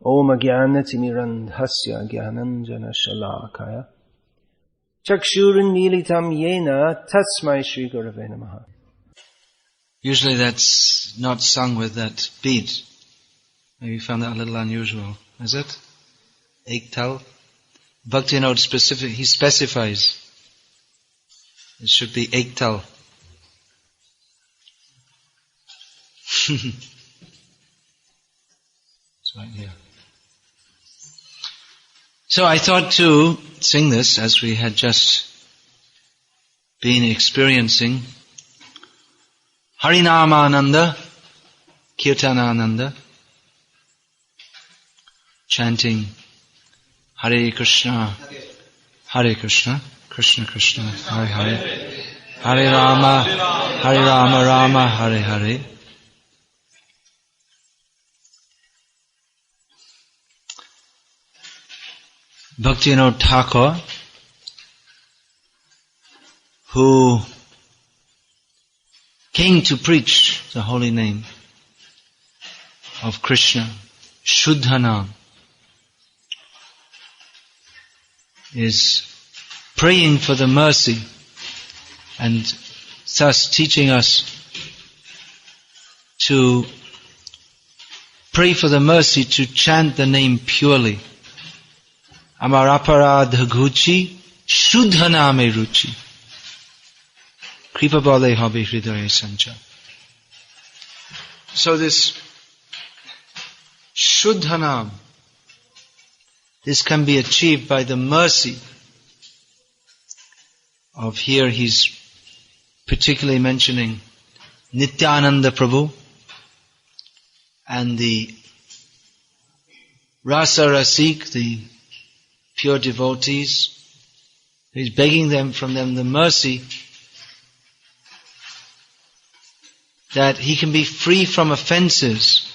Om Jnanatimirandhasya Jnananjana Shalakaya Chakshurunmilitam Yena Tasmai Shri Gurave Namaha. Usually that's not sung with that beat. Maybe you found that a little unusual. Is it? Ek tal? Bhakti note specific, he specifies. It should be ek tal. It's right here. So I thought to sing this as we had just been experiencing Harinamananda, Kirtanananda, chanting Hare Krsna, Krishna Krishna, Hare Hare, Hare Rama, Rama, Hare Hare. Bhaktivinoda Thakur, who came to preach the holy name of Krishna, Shuddhanam, is praying for the mercy and thus teaching us to pray for the mercy to chant the name purely. Amaraparadha guchi Shuddhaname ruchi. Kripa bale hobi hridaya sancha. So this Shuddhanam, this can be achieved by the mercy of, here he's particularly mentioning Nityananda Prabhu and the Rasa Rasik, the pure devotees. He's begging from them the mercy that he can be free from offenses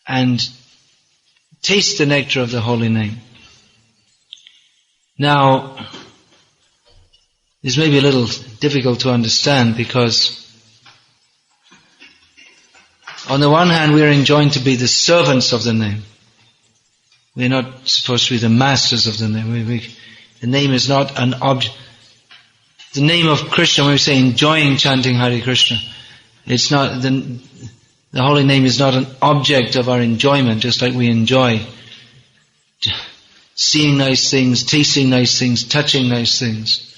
and taste the nectar of the holy name. Now, this may be a little difficult to understand because on the one hand we are enjoined to be the servants of the name. We're not supposed to be the masters of the name. The name is not an object. The name of Krishna, when we say enjoying chanting Hare Krishna, it's not, the holy name is not an object of our enjoyment, just like we enjoy seeing nice things, tasting nice things, touching nice things.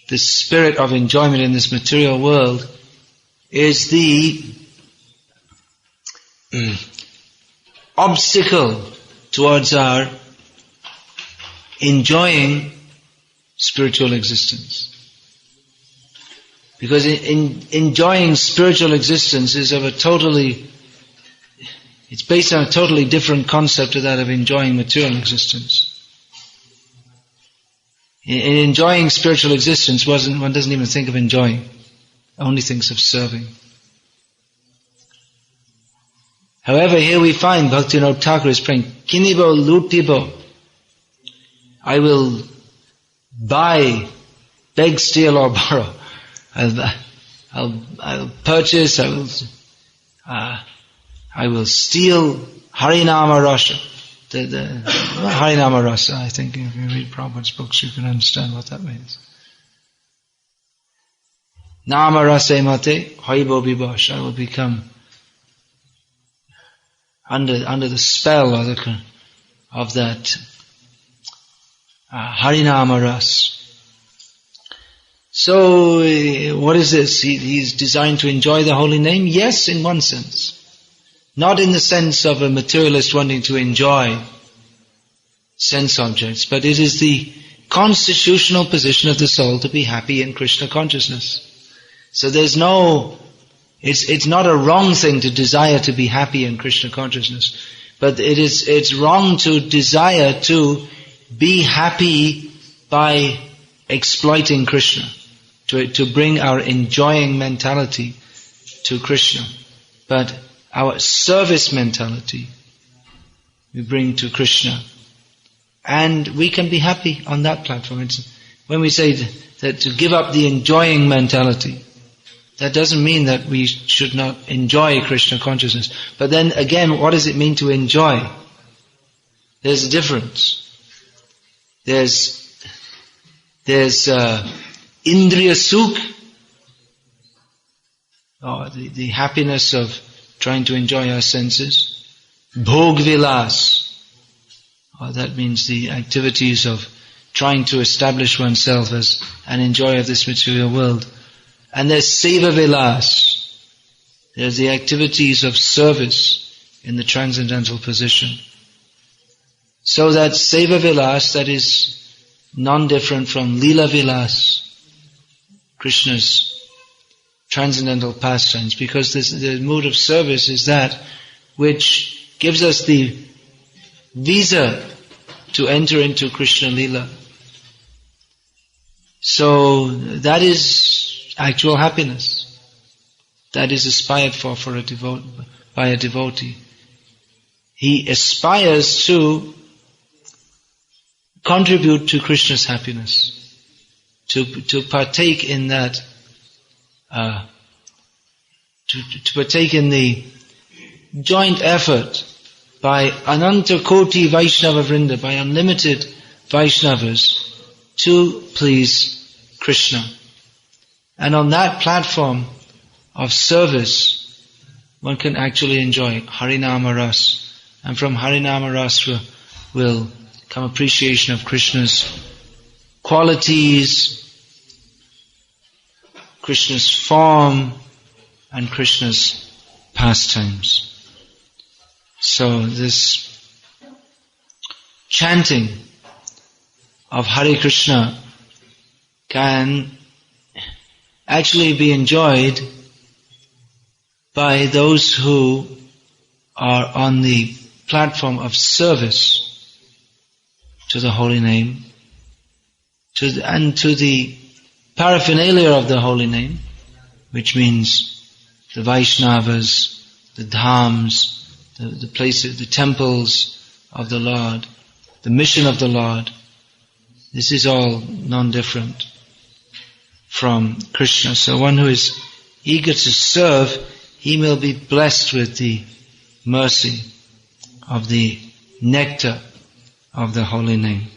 The spirit of enjoyment in this material world is the obstacle towards our enjoying spiritual existence. Because enjoying spiritual existence is it's based on a totally different concept to that of enjoying material existence. In enjoying spiritual existence, one doesn't even think of enjoying, only thinks of serving. However, here we find Bhaktivinoda Thakur is praying, Kinibo lutibo. I will buy, beg, steal or borrow. I'll purchase, I will steal Harinama Rasa. Harinama Rasa, I think if you read Prabhupada's books you can understand what that means. Nama Rasa mate, Haibo Bibosh. I will become under the spell of that Harinama Rasa. So, what is this? He's designed to enjoy the holy name? Yes, in one sense. Not in the sense of a materialist wanting to enjoy sense objects, but it is the constitutional position of the soul to be happy in Krishna consciousness. So it's not a wrong thing to desire to be happy in Krishna consciousness, but it's wrong to desire to be happy by exploiting Krishna. To bring our enjoying mentality to Krishna. But our service mentality we bring to Krishna. And we can be happy on that platform. When we say that to give up the enjoying mentality That doesn't mean that we should not enjoy Krishna consciousness. But then again, what does it mean to enjoy? There's a difference. There's Indriya Sukh, or the happiness of trying to enjoy our senses. Bhog Vilas, or that means the activities of trying to establish oneself as an enjoyer of this material world. And there's Seva Vilas. There's the activities of service in the transcendental position. So that Seva Vilas, that is non-different from Leela Vilas, Krishna's transcendental pastimes, because the mood of service is that which gives us the visa to enter into Krishna Leela. So that is actual happiness. That is aspired for by a devotee. He aspires to contribute to Krishna's happiness, to partake in that, to partake in the joint effort by Ananta Koti Vaishnava Vrinda, by unlimited Vaishnavas, to please Krishna. And on that platform of service, one can actually enjoy Harinama Ras. And from Harinama Ras will come appreciation of Krishna's qualities, Krishna's form, and Krishna's pastimes. So this chanting of Hare Krishna can actually be enjoyed by those who are on the platform of service to the holy name, and to the paraphernalia of the holy name, which means the Vaishnavas, the dhams, the places, the temples of the Lord, the mission of the Lord. This is all non-different from Krishna. So one who is eager to serve, he will be blessed with the mercy of the nectar of the holy name.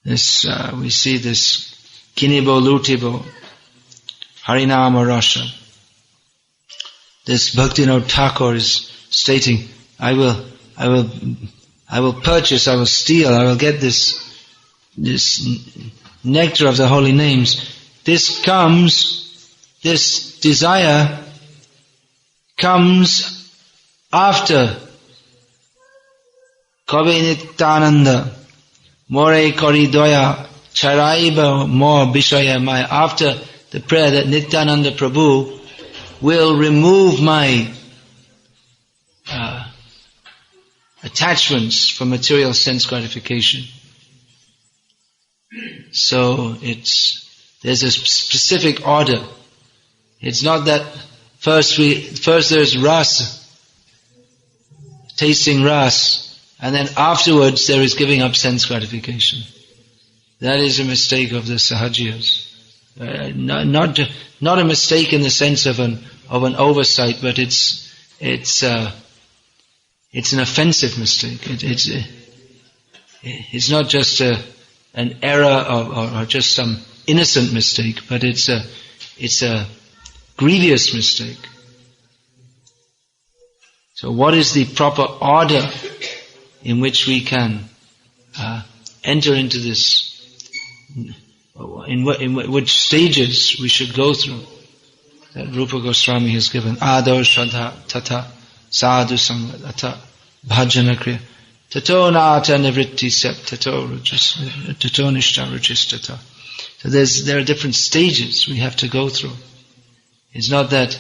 This we see this Kinibo Lutibo, Harinama Rasha. This Bhaktivinoda Thakur is stating, I will purchase, I will steal, I will get this nectar of the holy names. This desire comes after Kabe Nityananda, More Koridoya, Charaiba More Bishaya Maya. After the prayer that Nityananda Prabhu will remove my attachments for material sense gratification. So there's a specific order. It's not that first there's ras, tasting ras, and then afterwards there is giving up sense gratification. That is a mistake of the Sahajiyas. Not a mistake in the sense of an oversight, but it's an offensive mistake. It's not just an error or just some innocent mistake, but it's a grievous mistake. So what is the proper order in which we can enter into this? In which stages we should go through? That Rupa Goswami has given. Ado Shraddha Tata Sadhu Sangha Tata Bhajana Kriya Tato Nata Nivritti Sep Tato Nishta Ruchis Tata. So there are different stages we have to go through. It's not that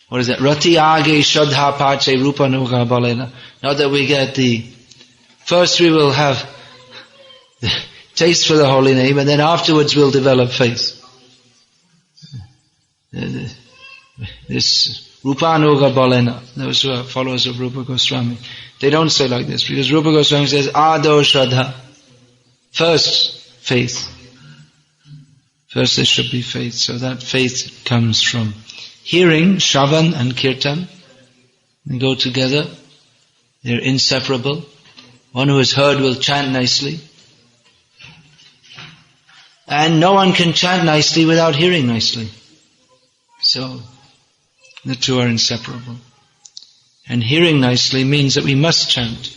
what is that? Rati Age Shraddha Pache Rupa Nuga Balena. Not that we get first we will have the taste for the holy name, and then afterwards we'll develop faith. This Rupanuga Balena, those who are followers of Rupa Goswami, they don't say like this, because Rupa Goswami says Ado Shraddha, first faith, First there should be faith. So that faith comes from hearing, Shravan and Kirtan. They go together. They're inseparable. One who has heard will chant nicely. And no one can chant nicely without hearing nicely. So the two are inseparable. And hearing nicely means that we must chant.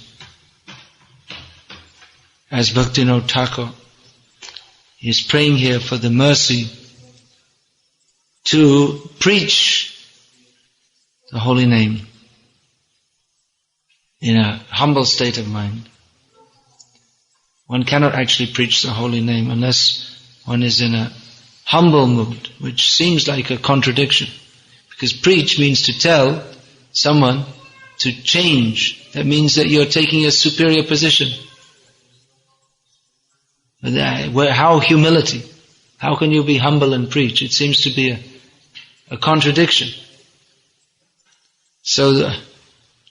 As Bhaktivinoda Thakur is praying here for the mercy to preach the holy name in a humble state of mind. One cannot actually preach the holy name unless one is in a humble mood, which seems like a contradiction. Because preach means to tell someone to change. That means that you're taking a superior position. How humility? How can you be humble and preach? It seems to be a contradiction. So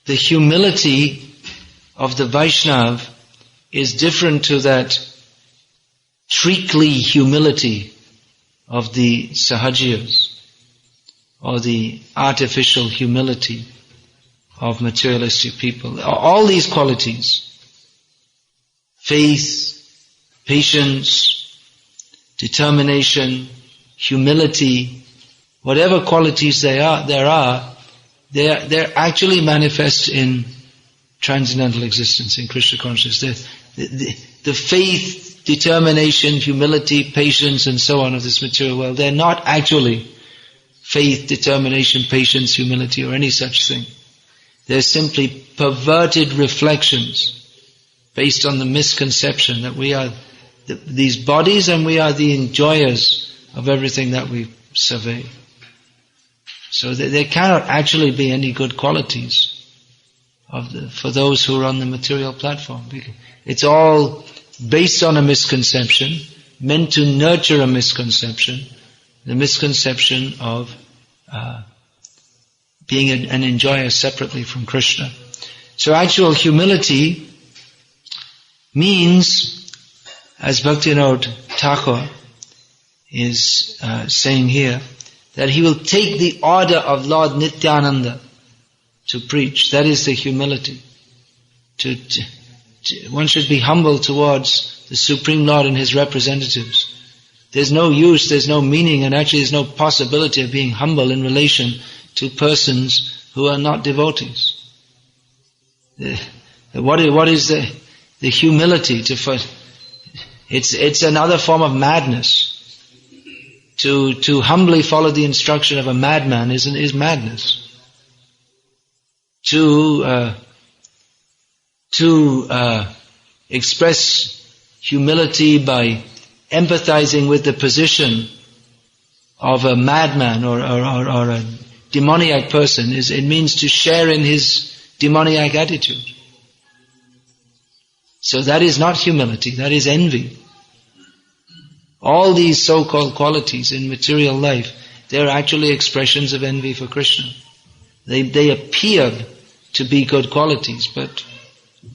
the humility of the Vaishnav is different to that treacly humility of the Sahajiyas, or the artificial humility of materialistic people. All these qualities, faith, patience, determination, humility, whatever qualities they're actually manifest in transcendental existence, in Krishna consciousness. The faith, determination, humility, patience, and so on of this material world, they're not actually faith, determination, patience, humility, or any such thing. They're simply perverted reflections based on the misconception that we are these bodies and we are the enjoyers of everything that we survey. So there cannot actually be any good qualities for those who are on the material platform. It's all based on a misconception, meant to nurture a misconception, the misconception of being an enjoyer separately from Krishna. So actual humility means, as Bhaktivinoda Thakur is saying here, that he will take the order of Lord Nityananda to preach. That is the humility. One should be humble towards the Supreme Lord and His representatives. There's no use, there's no meaning, and actually there's no possibility of being humble in relation to persons who are not devotees. What is the humility it's another form of madness. To humbly follow the instruction of a madman is madness. To express humility by empathizing with the position of a madman or a demoniac person it means to share in his demoniac attitude. So that is not humility, that is envy. All these so-called qualities in material life, they are actually expressions of envy for Krishna. They appear to be good qualities, but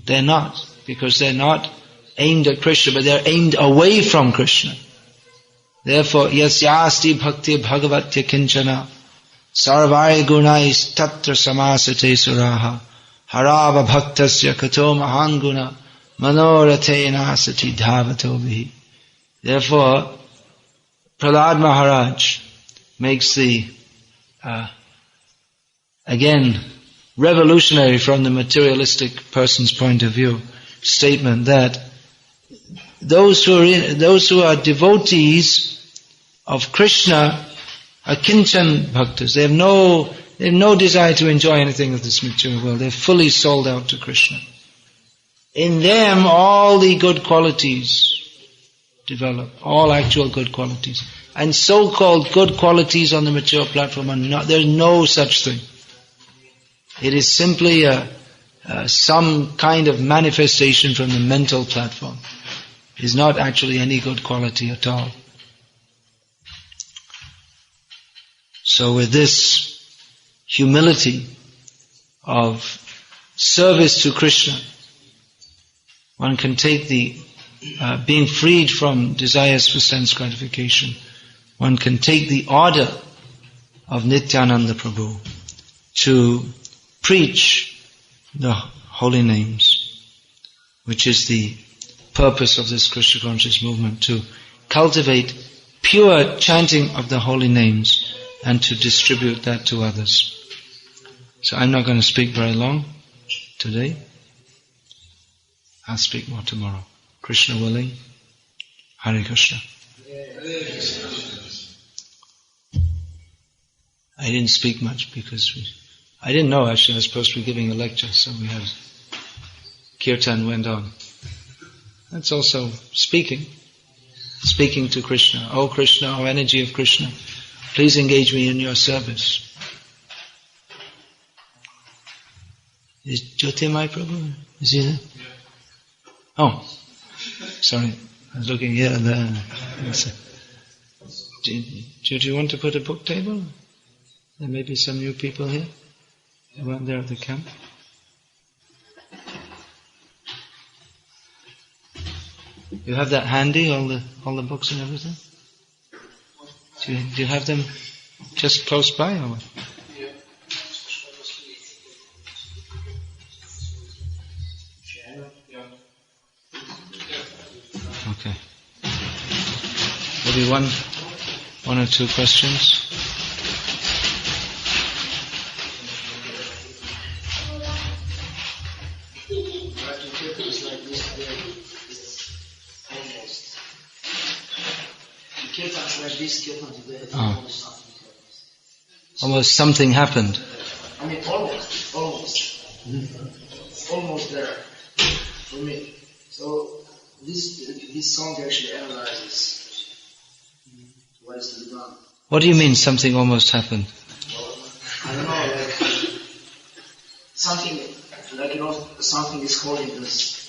they're not, because they're not aimed at Krishna, but they're aimed away from Krishna. Therefore, yasyasti bhakti bhagavatya kinchana sarvai gunais tatra samasate suraha harava bhaktasya kato mahanguna manoratena sati dhavato vihi. Therefore, Prahlad Maharaj makes the, again, revolutionary from the materialistic person's point of view, statement that those who are devotees of Krishna are kinchan bhaktas. They have no desire to enjoy anything of this material world. They're fully sold out to Krishna. In them, all the good qualities develop, all actual good qualities. And so-called good qualities on the material platform are not, there's no such thing. It is simply some kind of manifestation from the mental platform. It is not actually any good quality at all. So with this humility of service to Krishna, one can take the being freed from desires for sense gratification, one can take the order of Nityananda Prabhu to preach the holy names, which is the purpose of this Krishna conscious movement, to cultivate pure chanting of the holy names and to distribute that to others. So I'm not going to speak very long today. I'll speak more tomorrow. Krishna willing. Hare Krishna. I didn't speak much because I didn't know actually I was supposed to be giving a lecture, so we had kirtan went on. That's also speaking to Krishna. Oh Krishna, oh energy of Krishna, please engage me in your service. Is Jyotirmay Prabhu? Is he there? Oh, sorry. I was looking here and there. Do you want to put a book table? There may be some new people here. They weren't there at the camp. You have that handy, all the books and everything? Do you have them just close by or what? Okay. Maybe one or two questions. Oh. Almost something happened. I mean, almost. Almost there for me. So this song actually analyzes what is to be done. What do you mean something almost happened? Well, I don't know, like something, like something is holding this.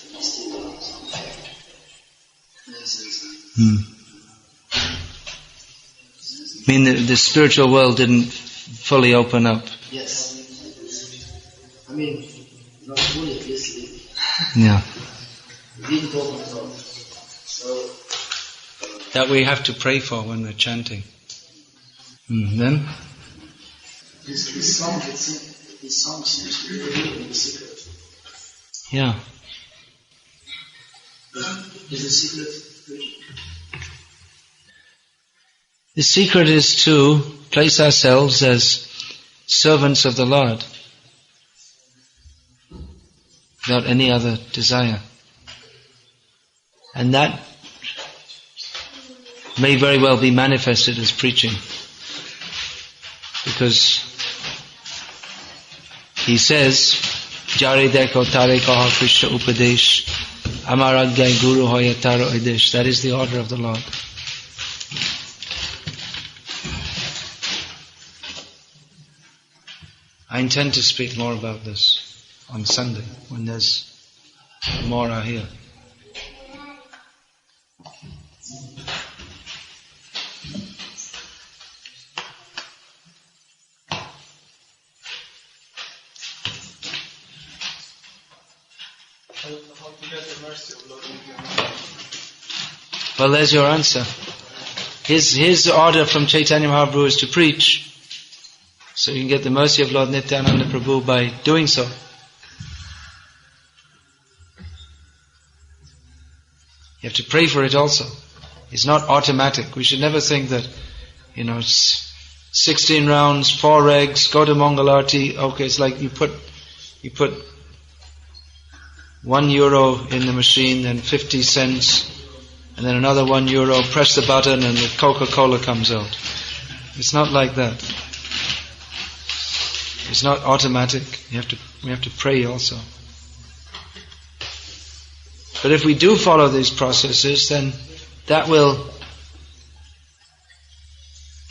I mean the spiritual world didn't fully open up. Yes. I mean, not fully, obviously. Yeah. It didn't open up. So that we have to pray for when we're chanting. Then? This song seems to be revealing the secret. Yeah. Is the secret? The secret is to place ourselves as servants of the Lord without any other desire. And that may very well be manifested as preaching. Because he says, Jare deko tare kaha Krishna upadesh, Amaragya guru hoya taro edesh. That is the order of the Lord. I intend to speak more about this on Sunday when there's more are here. Well, there's your answer. His order from Chaitanya Mahaprabhu is to preach. So you can get the mercy of Lord Nityananda Prabhu by doing so. You have to pray for it also. It's not automatic. We should never think that, it's 16 rounds, 4 regs, go to Mangalarti. Okay, it's like you put €1 in the machine, then 50 cents, and then another €1, press the button and the Coca-Cola comes out. It's not like that. It's not automatic. We have to pray also. But if we do follow these processes, then that will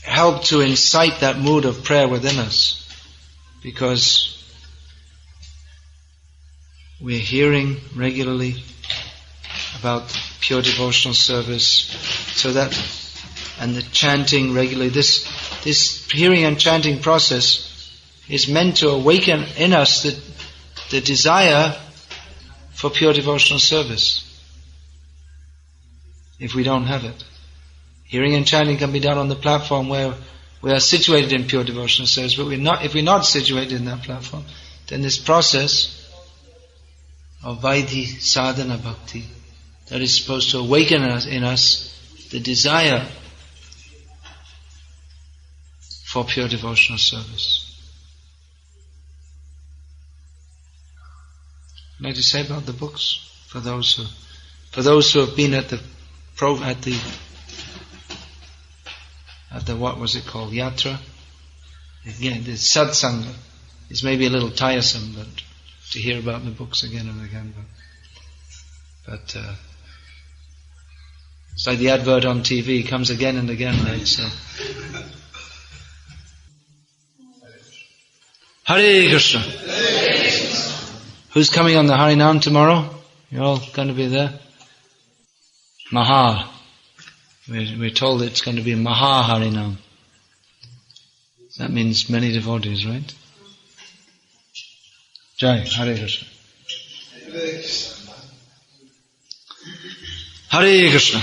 help to incite that mood of prayer within us. Because we're hearing regularly about pure devotional service, and the chanting regularly. This hearing and chanting process is meant to awaken in us the desire for pure devotional service. If we don't have it. Hearing and chanting can be done on the platform where we are situated in pure devotional service, but if we're not situated in that platform, then this process of Vaidhi sadhana bhakti that is supposed to awaken in us the desire for pure devotional service. I'd like to say about the books for those who have been at the what was it called, yatra. Again, the satsanga is maybe a little tiresome, but to hear about the books again and again. But it's like the advert on TV, it comes again and again, right? So. Hare Krsna. Who's coming on the Harinam tomorrow? You're all going to be there? Maha. We're told it's going to be a Maha Harinam. That means many devotees, right? Jai, Hare Krishna. Hare Krishna.